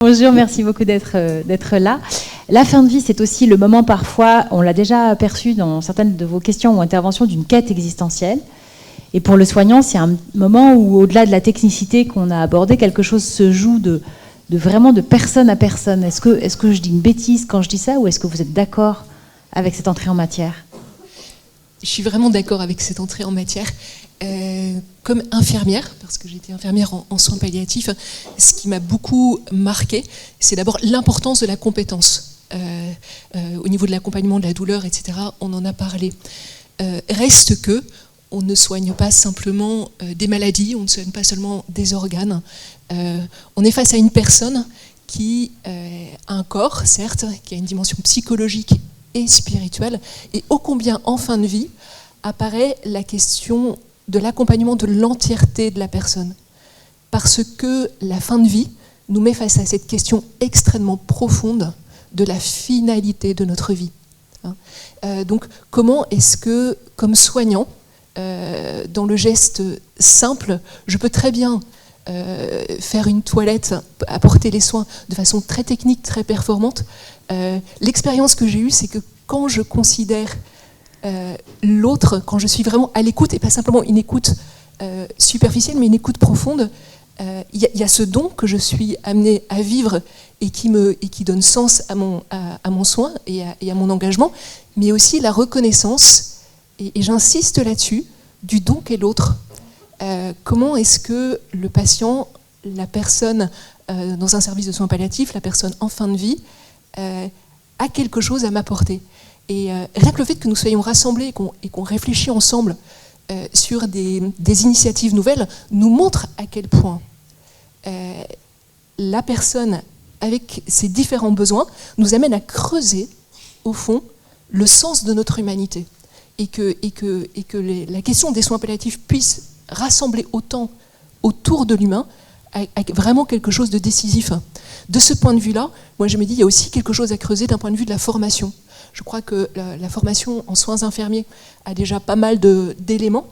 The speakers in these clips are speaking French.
Bonjour, merci beaucoup d'être là. La fin de vie, c'est aussi le moment parfois, on l'a déjà aperçu dans certaines de vos questions ou interventions, d'une quête existentielle. Et pour le soignant, c'est un moment où, au-delà de la technicité qu'on a abordée, quelque chose se joue vraiment de personne à personne. Est-ce que je dis une bêtise quand je dis ça, ou est-ce que vous êtes d'accord avec cette entrée en matière ? Je suis vraiment d'accord avec cette entrée en matière. Comme infirmière, parce que j'étais infirmière en soins palliatifs, ce qui m'a beaucoup marqué, c'est d'abord l'importance de la compétence. Au niveau de l'accompagnement de la douleur, etc., on en a parlé. Reste que on ne soigne pas simplement des maladies, on ne soigne pas seulement des organes. On est face à une personne qui a un corps, certes, qui a une dimension psychologique et spirituelle, et ô combien en fin de vie apparaît la question de l'accompagnement de l'entièreté de la personne. Parce que la fin de vie nous met face à cette question extrêmement profonde de la finalité de notre vie. Donc comment est-ce que, comme soignant, dans le geste simple, je peux très bien faire une toilette, apporter les soins de façon très technique, très performante. L'expérience que j'ai eue, c'est que quand je considère l'autre, quand je suis vraiment à l'écoute, et pas simplement une écoute superficielle, mais une écoute profonde, il y a ce don que je suis amenée à vivre et qui donne sens à mon soin et à mon engagement, mais aussi la reconnaissance, et j'insiste là-dessus, du don qu'est l'autre. Comment est-ce que le patient, la personne dans un service de soins palliatifs, la personne en fin de vie, a quelque chose à m'apporter. Et rien que le fait que nous soyons rassemblés et qu'on réfléchit ensemble sur des initiatives nouvelles nous montre à quel point la personne, avec ses différents besoins, nous amène à creuser, au fond, le sens de notre humanité. Et que la question des soins palliatifs puisse rassembler autant autour de l'humain a vraiment quelque chose de décisif. De ce point de vue-là, moi je me dis qu'il y a aussi quelque chose à creuser d'un point de vue de la formation. Je crois que la formation en soins infirmiers a déjà pas mal d'éléments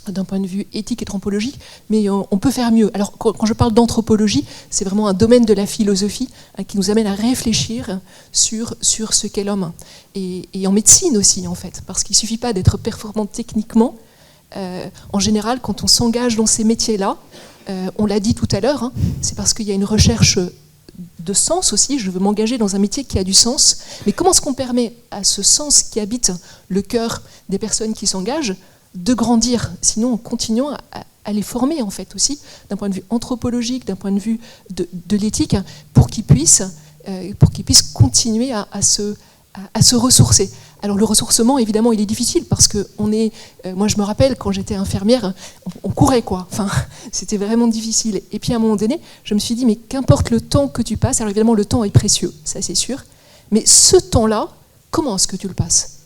d'un point de vue éthique et anthropologique, mais on peut faire mieux. Alors quand je parle d'anthropologie, c'est vraiment un domaine de la philosophie qui nous amène à réfléchir sur ce qu'est l'homme. Et en médecine aussi, en fait, parce qu'il ne suffit pas d'être performant techniquement. En général, quand on s'engage dans ces métiers-là, on l'a dit tout à l'heure, c'est parce qu'il y a une recherche de sens aussi, je veux m'engager dans un métier qui a du sens, mais comment est-ce qu'on permet à ce sens qui habite le cœur des personnes qui s'engagent de grandir, sinon en continuant à les former en fait aussi, d'un point de vue anthropologique, d'un point de vue de l'éthique, pour qu'ils puissent continuer à se ressourcer. Alors le ressourcement, évidemment, il est difficile parce que moi je me rappelle quand j'étais infirmière, on courait quoi. Enfin, c'était vraiment difficile. Et puis à un moment donné, je me suis dit mais qu'importe le temps que tu passes, alors évidemment le temps est précieux, ça c'est sûr. Mais ce temps-là, comment est-ce que tu le passes ?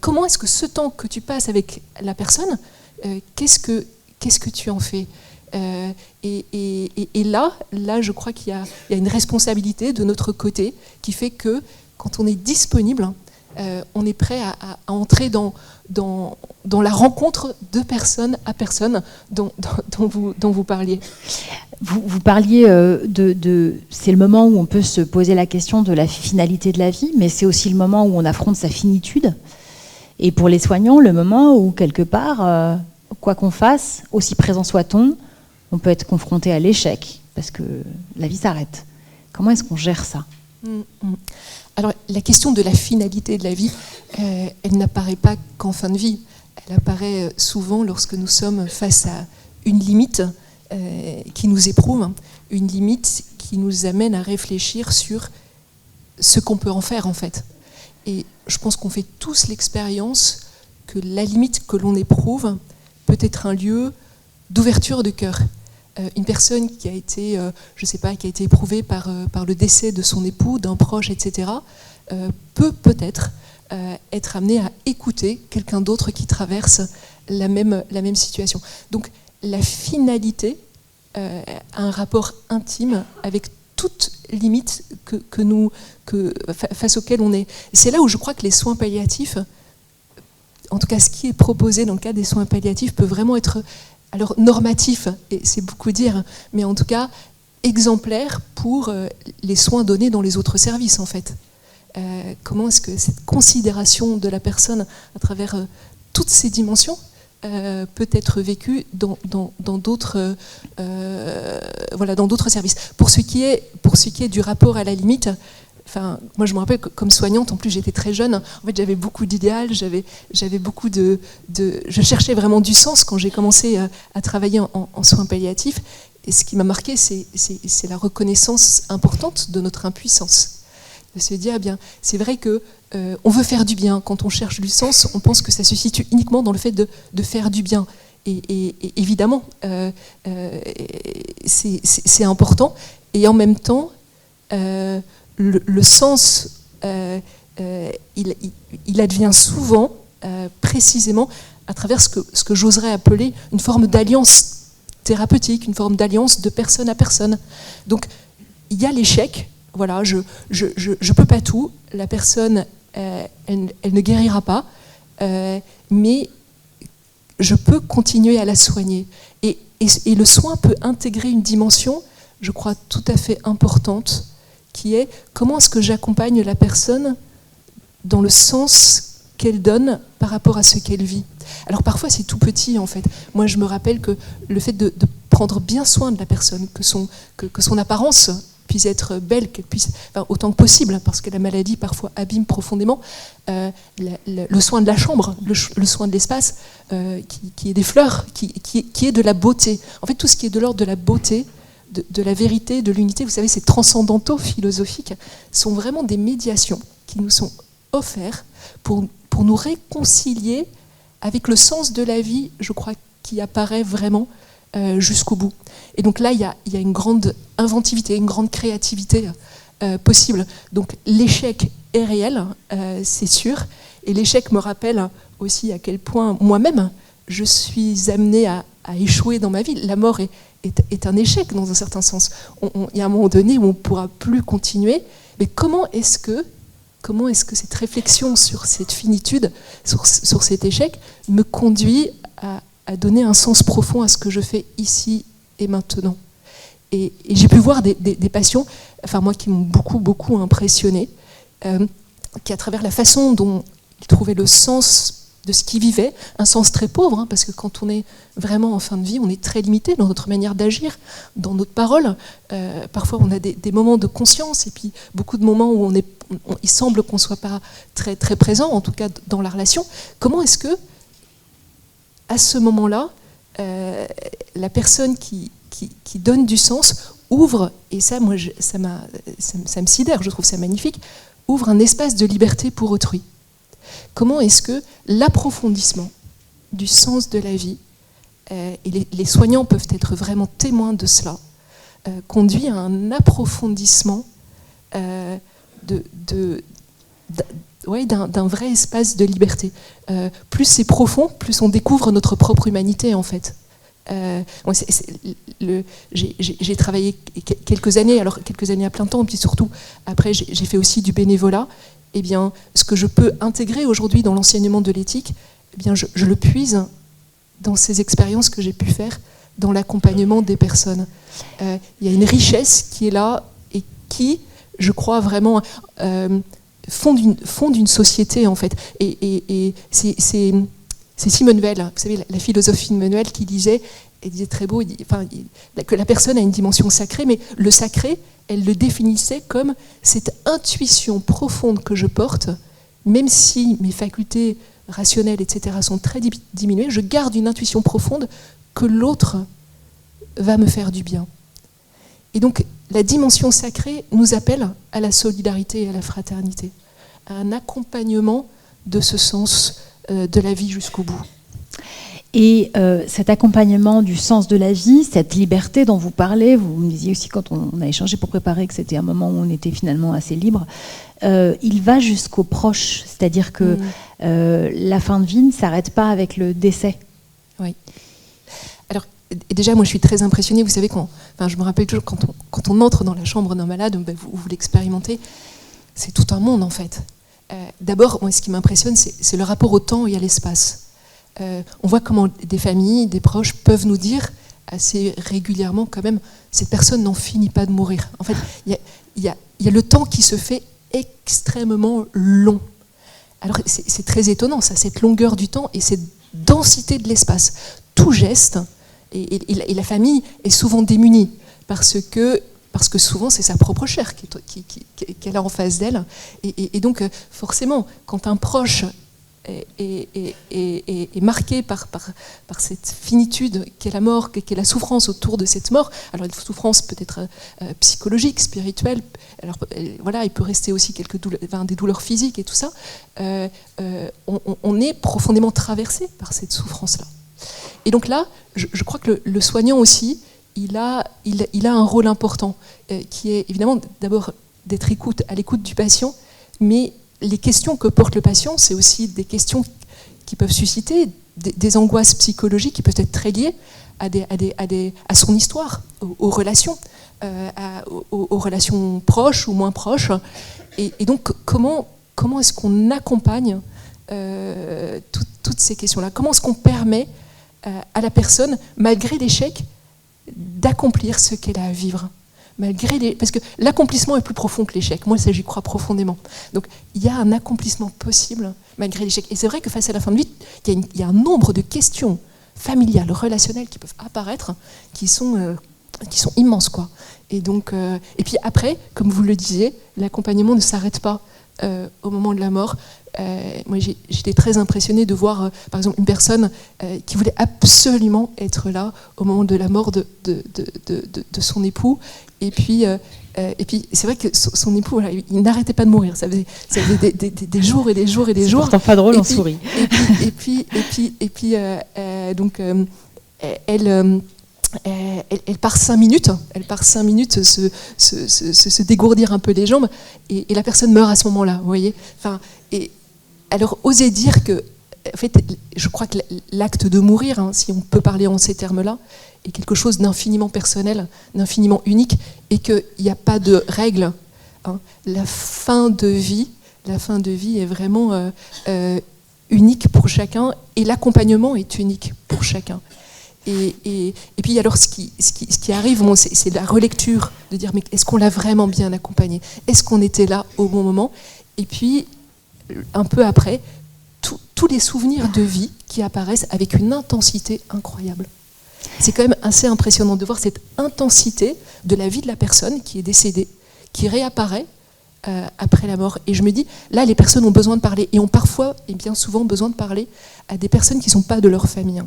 Comment est-ce que ce temps que tu passes avec la personne, qu'est-ce que tu en fais ? Et là, je crois qu'il y a une responsabilité de notre côté qui fait que quand on est disponible, on est prêt à entrer dans la rencontre de personne à personne dont vous parliez. Vous parliez c'est le moment où on peut se poser la question de la finalité de la vie, mais c'est aussi le moment où on affronte sa finitude. Et pour les soignants, le moment où, quelque part, quoi qu'on fasse, aussi présent soit-on, on peut être confronté à l'échec, parce que la vie s'arrête. Comment est-ce qu'on gère ça ? Alors, la question de la finalité de la vie, elle n'apparaît pas qu'en fin de vie. Elle apparaît souvent lorsque nous sommes face à une limite qui nous éprouve, une limite qui nous amène à réfléchir sur ce qu'on peut en faire, en fait. Et je pense qu'on fait tous l'expérience que la limite que l'on éprouve peut être un lieu d'ouverture de cœur. Une personne qui a été, qui a été éprouvée par le décès de son époux, d'un proche, etc., peut-être être amenée à écouter quelqu'un d'autre qui traverse la même situation. Donc la finalité a un rapport intime avec toute limite face auquel on est. C'est là où je crois que les soins palliatifs, en tout cas ce qui est proposé dans le cadre des soins palliatifs, peut vraiment être alors normatif, et c'est beaucoup dire, mais en tout cas exemplaire pour les soins donnés dans les autres services, en fait. Comment est-ce que cette considération de la personne à travers toutes ces dimensions peut être vécue dans d'autres dans d'autres services. Pour ce qui est du rapport à la limite, enfin, moi je me rappelle que comme soignante, en plus j'étais très jeune, en fait j'avais beaucoup d'idéal, j'avais beaucoup je cherchais vraiment du sens quand j'ai commencé à travailler en soins palliatifs, et ce qui m'a marqué c'est la reconnaissance importante de notre impuissance. De se dire, bien, c'est vrai que on veut faire du bien. Quand on cherche du sens, on pense que ça se situe uniquement dans le fait de faire du bien. Et évidemment, c'est important. Et en même temps, le sens, il advient souvent, précisément, à travers ce que j'oserais appeler une forme d'alliance thérapeutique, une forme d'alliance de personne à personne. Donc, il y a l'échec. Voilà, je peux pas tout. La personne, elle ne guérira pas, mais je peux continuer à la soigner. Et le soin peut intégrer une dimension, je crois, tout à fait importante, qui est comment est-ce que j'accompagne la personne dans le sens qu'elle donne par rapport à ce qu'elle vit. Alors parfois c'est tout petit en fait. Moi je me rappelle que le fait de prendre bien soin de la personne, que son apparence puisse être belle, qu'elle puisse, enfin, autant que possible, parce que la maladie parfois abîme profondément, le soin de la chambre, le soin de l'espace, qui est des fleurs, qui est de la beauté. En fait, tout ce qui est de l'ordre de la beauté, de la vérité, de l'unité, vous savez, ces transcendantaux philosophiques sont vraiment des médiations qui nous sont offertes pour nous réconcilier avec le sens de la vie, je crois, qui apparaît vraiment jusqu'au bout. Et donc là, il y a une grande inventivité, une grande créativité possible. Donc l'échec est réel, c'est sûr. Et l'échec me rappelle aussi à quel point moi-même, je suis amenée à échouer dans ma vie. La mort est un échec dans un certain sens. Il y a un moment donné où on ne pourra plus continuer. Mais comment est-ce que cette réflexion sur cette finitude, sur cet échec, me conduit à donner un sens profond à ce que je fais ici et maintenant. Et j'ai pu voir des patients, enfin moi qui m'ont beaucoup impressionné, qui à travers la façon dont ils trouvaient le sens de ce qu'ils vivaient, un sens très pauvre, hein, parce que quand on est vraiment en fin de vie, on est très limité dans notre manière d'agir, dans notre parole. Parfois on a des moments de conscience et puis beaucoup de moments où il semble qu'on ne soit pas très, très présent, en tout cas dans la relation. Comment est-ce que à ce moment-là, la personne qui donne du sens ouvre, et ça, moi, ça me sidère, je trouve ça magnifique, ouvre un espace de liberté pour autrui. Comment est-ce que l'approfondissement du sens de la vie, et les soignants peuvent être vraiment témoins de cela, conduit à un approfondissement d'un vrai espace de liberté. Plus c'est profond, plus on découvre notre propre humanité, en fait. J'ai travaillé quelques années à plein temps, et puis surtout, après, j'ai fait aussi du bénévolat. Eh bien, ce que je peux intégrer aujourd'hui dans l'enseignement de l'éthique, eh bien, je le puise dans ces expériences que j'ai pu faire dans l'accompagnement des personnes. Il y a une richesse qui est là et qui, je crois vraiment, fonde une société, en fait. Et c'est Simone Weil, vous savez, la philosophe Simone Weil, qui disait, elle disait très beau, que la personne a une dimension sacrée, mais le sacré, elle le définissait comme cette intuition profonde que je porte, même si mes facultés rationnelles, etc., sont très diminuées, je garde une intuition profonde que l'autre va me faire du bien. Et donc, la dimension sacrée nous appelle à la solidarité et à la fraternité, à un accompagnement de ce sens de la vie jusqu'au bout. Et cet accompagnement du sens de la vie, cette liberté dont vous parlez, vous me disiez aussi quand on a échangé pour préparer que c'était un moment où on était finalement assez libre, il va jusqu'aux proches, c'est-à-dire que la fin de vie ne s'arrête pas avec le décès. Oui. Alors, déjà, moi je suis très impressionnée, vous savez, je me rappelle toujours quand on entre dans la chambre d'un malade, vous l'expérimentez, c'est tout un monde en fait. D'abord, moi, ce qui m'impressionne, c'est le rapport au temps et à l'espace. On voit comment des familles, des proches peuvent nous dire assez régulièrement quand même, cette personne n'en finit pas de mourir. En fait, il y a le temps qui se fait extrêmement long. Alors c'est très étonnant, ça, cette longueur du temps et cette densité de l'espace. Tout geste, et la famille est souvent démunie, parce que souvent c'est sa propre chair qu'elle a en face d'elle. Et donc forcément, quand un proche est marqué par cette finitude qu'est la mort, qu'est la souffrance autour de cette mort, alors une souffrance peut-être psychologique, spirituelle, alors voilà, il peut rester aussi des douleurs physiques et tout ça, on est profondément traversé par cette souffrance-là. Et donc là, je crois que le soignant aussi, il a un rôle important, qui est évidemment d'abord d'être à l'écoute du patient, mais les questions que porte le patient, c'est aussi des questions qui peuvent susciter des angoisses psychologiques qui peuvent être très liées à son histoire, aux relations, aux relations proches ou moins proches. Et donc, comment est-ce qu'on accompagne toutes ces questions-là? Comment est-ce qu'on permet à la personne, malgré l'échec, d'accomplir ce qu'elle a à vivre? Parce que l'accomplissement est plus profond que l'échec. Moi, ça, j'y crois profondément. Donc, il y a un accomplissement possible malgré l'échec. Et c'est vrai que face à la fin de vie, il y a un nombre de questions familiales, relationnelles qui peuvent apparaître, qui sont immenses, quoi. Et donc, et puis après, comme vous le disiez, l'accompagnement ne s'arrête pas au moment de la mort. Moi, j'étais très impressionnée de voir, par exemple, une personne qui voulait absolument être là au moment de la mort de son époux. Et puis c'est vrai que son époux, voilà, il n'arrêtait pas de mourir. Ça faisait des jours et des jours et des jours. C'est pourtant pas drôle, on sourit. Donc, elle part 5 minutes. Elle part 5 minutes se dégourdir un peu les jambes, et la personne meurt à ce moment-là. Vous voyez. Enfin, et alors, oser dire que, en fait, je crois que l'acte de mourir, hein, si on peut parler en ces termes-là, est quelque chose d'infiniment personnel, d'infiniment unique, et qu'il n'y a pas de règle. Hein. La fin de vie est vraiment unique pour chacun, et l'accompagnement est unique pour chacun. Et puis alors ce qui arrive, bon, c'est la relecture, de dire mais est-ce qu'on l'a vraiment bien accompagné? Est-ce qu'on était là au bon moment? Et puis un peu après, tous les souvenirs de vie qui apparaissent avec une intensité incroyable. C'est quand même assez impressionnant de voir cette intensité de la vie de la personne qui est décédée, qui réapparaît après la mort. Et je me dis, là, les personnes ont besoin de parler, et ont parfois, et bien souvent, besoin de parler à des personnes qui ne sont pas de leur famille.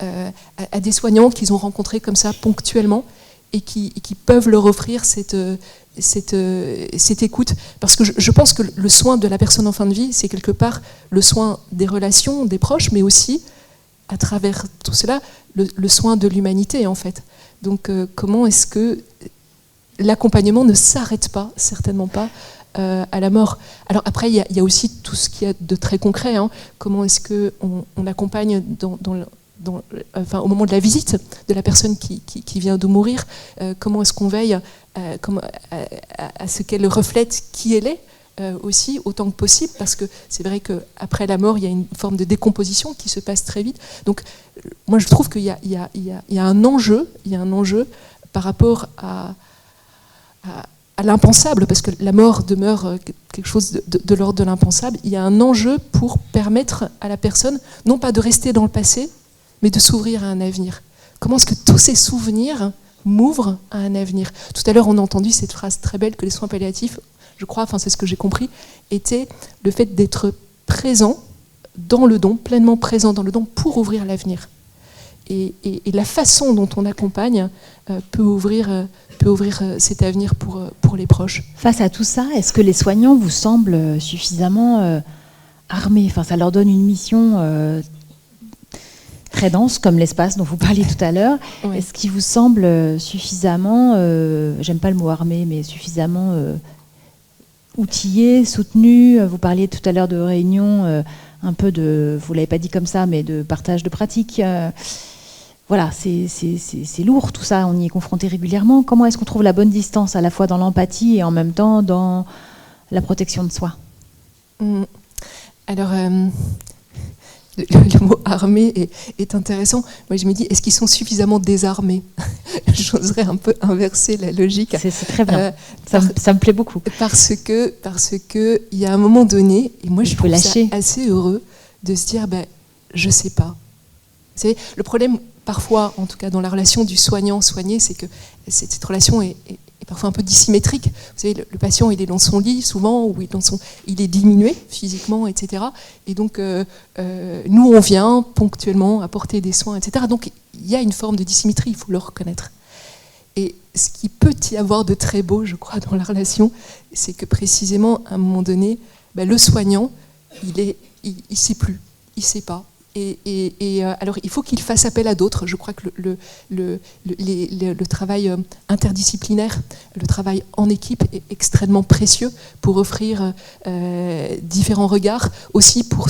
À des soignants qu'ils ont rencontrés comme ça ponctuellement, et qui peuvent leur offrir cette écoute. Parce que je pense que le soin de la personne en fin de vie, c'est quelque part le soin des relations, des proches, mais aussi, à travers tout cela, le soin de l'humanité, en fait. Donc, comment est-ce que l'accompagnement ne s'arrête pas, certainement pas, à la mort? Alors après, il y a aussi tout ce qu'il y a de très concret. Hein. Comment est-ce qu'on accompagne au moment de la visite de la personne qui vient de mourir, comment est-ce qu'on veille à ce qu'elle reflète qui elle est, aussi autant que possible, parce que c'est vrai qu'après la mort, il y a une forme de décomposition qui se passe très vite. Donc moi je trouve qu'il y a un enjeu, par rapport à l'impensable, parce que la mort demeure quelque chose de l'ordre de l'impensable. Il y a un enjeu pour permettre à la personne, non pas de rester dans le passé, mais de s'ouvrir à un avenir. Comment est-ce que tous ces souvenirs m'ouvrent à un avenir? Tout à l'heure, on a entendu cette phrase très belle que les soins palliatifs, je crois, enfin c'est ce que j'ai compris, était le fait d'être présent dans le don, pleinement présent dans le don, pour ouvrir l'avenir. Et la façon dont on accompagne peut ouvrir cet avenir pour les proches. Face à tout ça, est-ce que les soignants vous semblent suffisamment armés? Enfin, ça leur donne une mission très dense, comme l'espace dont vous parliez tout à l'heure. Ouais. Est-ce qu'il vous semble suffisamment, j'aime pas le mot armé, mais suffisamment outillé, soutenu? Vous parliez tout à l'heure de réunions, un peu de, vous l'avez pas dit comme ça, mais de partage de pratiques. Voilà, c'est lourd tout ça, on y est confronté régulièrement. Comment est-ce qu'on trouve la bonne distance, à la fois dans l'empathie et en même temps dans la protection de soi? Alors, le mot armé est intéressant. Moi, je me dis, est-ce qu'ils sont suffisamment désarmés? J'oserais un peu inverser la logique. C'est très bien. Ça me plaît beaucoup. Parce que il y a un moment donné, et moi, je trouve ça assez heureux de se dire, je sais pas. Vous savez, le problème, parfois, en tout cas dans la relation du soignant-soigné, c'est que cette relation est parfois un peu dissymétrique. Vous savez, le patient, il est dans son lit souvent, ou il est diminué physiquement, etc. Et donc, nous, on vient ponctuellement apporter des soins, etc. Donc, il y a une forme de dissymétrie, il faut le reconnaître. Et ce qui peut y avoir de très beau, je crois, dans la relation, c'est que précisément, à un moment donné, le soignant, il sait plus, il sait pas. Alors, il faut qu'il fasse appel à d'autres. Je crois que le travail interdisciplinaire, le travail en équipe est extrêmement précieux pour offrir différents regards, aussi pour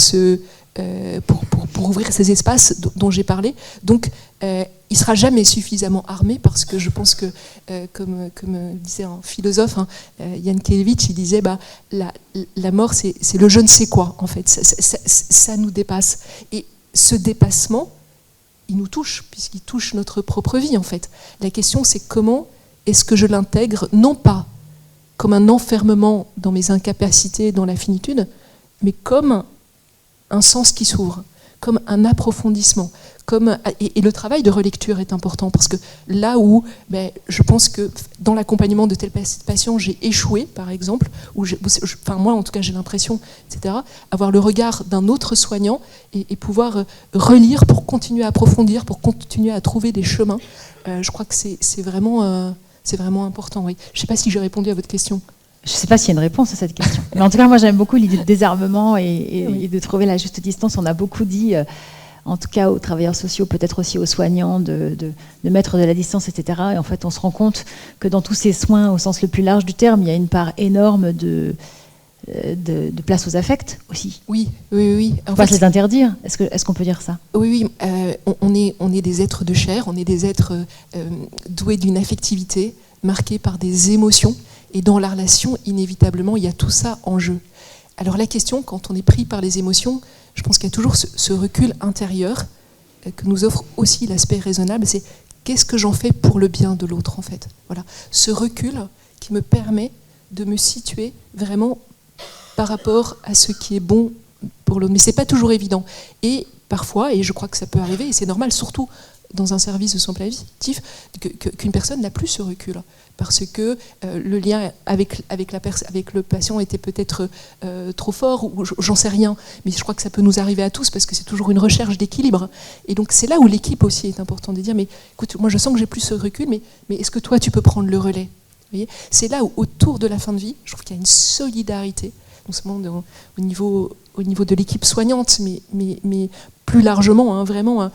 ouvrir ces espaces dont j'ai parlé. Donc, il ne sera jamais suffisamment armé parce que je pense que, comme disait un philosophe, Jan Kelevich, il disait la mort, c'est le je ne sais quoi, en fait. Ça nous dépasse. Et ce dépassement, il nous touche, puisqu'il touche notre propre vie, en fait. La question, c'est comment est-ce que je l'intègre, non pas comme un enfermement dans mes incapacités, dans la finitude, mais comme un sens qui s'ouvre, comme un approfondissement. Et le travail de relecture est important, parce que là où je pense que dans l'accompagnement de tel patient, j'ai échoué, par exemple, moi en tout cas j'ai l'impression, etc., avoir le regard d'un autre soignant et pouvoir relire pour continuer à approfondir, pour continuer à trouver des chemins. Je crois que c'est vraiment important. Oui. Je ne sais pas si j'ai répondu à votre question. Je ne sais pas s'il y a une réponse à cette question. Mais en tout cas, moi j'aime beaucoup l'idée de désarmement et de trouver la juste distance. On a beaucoup dit... en tout cas aux travailleurs sociaux, peut-être aussi aux soignants, de mettre de la distance, etc. Et en fait, on se rend compte que dans tous ces soins, au sens le plus large du terme, il y a une part énorme de place aux affects aussi. Oui. On ne pas se les interdire. Est-ce qu'on peut dire ça? Oui. On est des êtres de chair, on est des êtres doués d'une affectivité, marqués par des émotions. Et dans la relation, inévitablement, il y a tout ça en jeu. Alors la question, quand on est pris par les émotions, je pense qu'il y a toujours ce recul intérieur que nous offre aussi l'aspect raisonnable, c'est qu'est-ce que j'en fais pour le bien de l'autre, en fait. Voilà. Ce recul qui me permet de me situer vraiment par rapport à ce qui est bon pour l'autre. Mais ce n'est pas toujours évident. Et parfois, et je crois que ça peut arriver, et c'est normal, surtout dans un service de soins palliatifs, qu'une personne n'a plus ce recul. Parce que le lien avec le patient était peut-être trop fort, ou j'en sais rien, mais je crois que ça peut nous arriver à tous, parce que c'est toujours une recherche d'équilibre. Et donc c'est là où l'équipe aussi est importante, de dire, mais écoute, moi je sens que j'ai plus ce recul, mais est-ce que toi tu peux prendre le relais? Vous voyez, c'est là où, autour de la fin de vie, je trouve qu'il y a une solidarité, non seulement au niveau de l'équipe soignante, mais plus largement, vraiment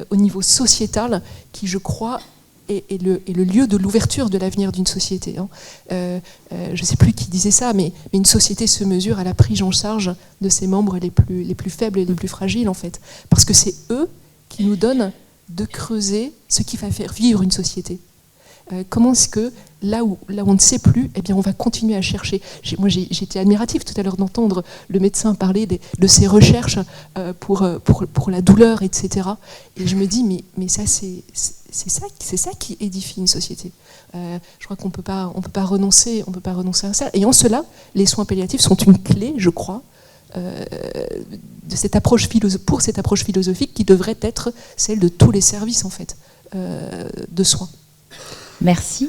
au niveau sociétal, qui je crois est le lieu de l'ouverture de l'avenir d'une société. Je ne sais plus qui disait ça, mais une société se mesure à la prise en charge de ses membres les plus faibles et les plus fragiles, en fait. Parce que c'est eux qui nous donnent de creuser ce qui va faire vivre une société. Comment est-ce que, là où on ne sait plus, eh bien, on va continuer à chercher. Moi, j'étais admirative tout à l'heure d'entendre le médecin parler de ses recherches pour la douleur, etc. Et je me dis, mais ça, c'est ça qui édifie une société. Je crois qu'on peut pas renoncer à ça. Et en cela, les soins palliatifs sont une clé, je crois, de cette approche philosophique qui devrait être celle de tous les services, en fait, de soins. Merci.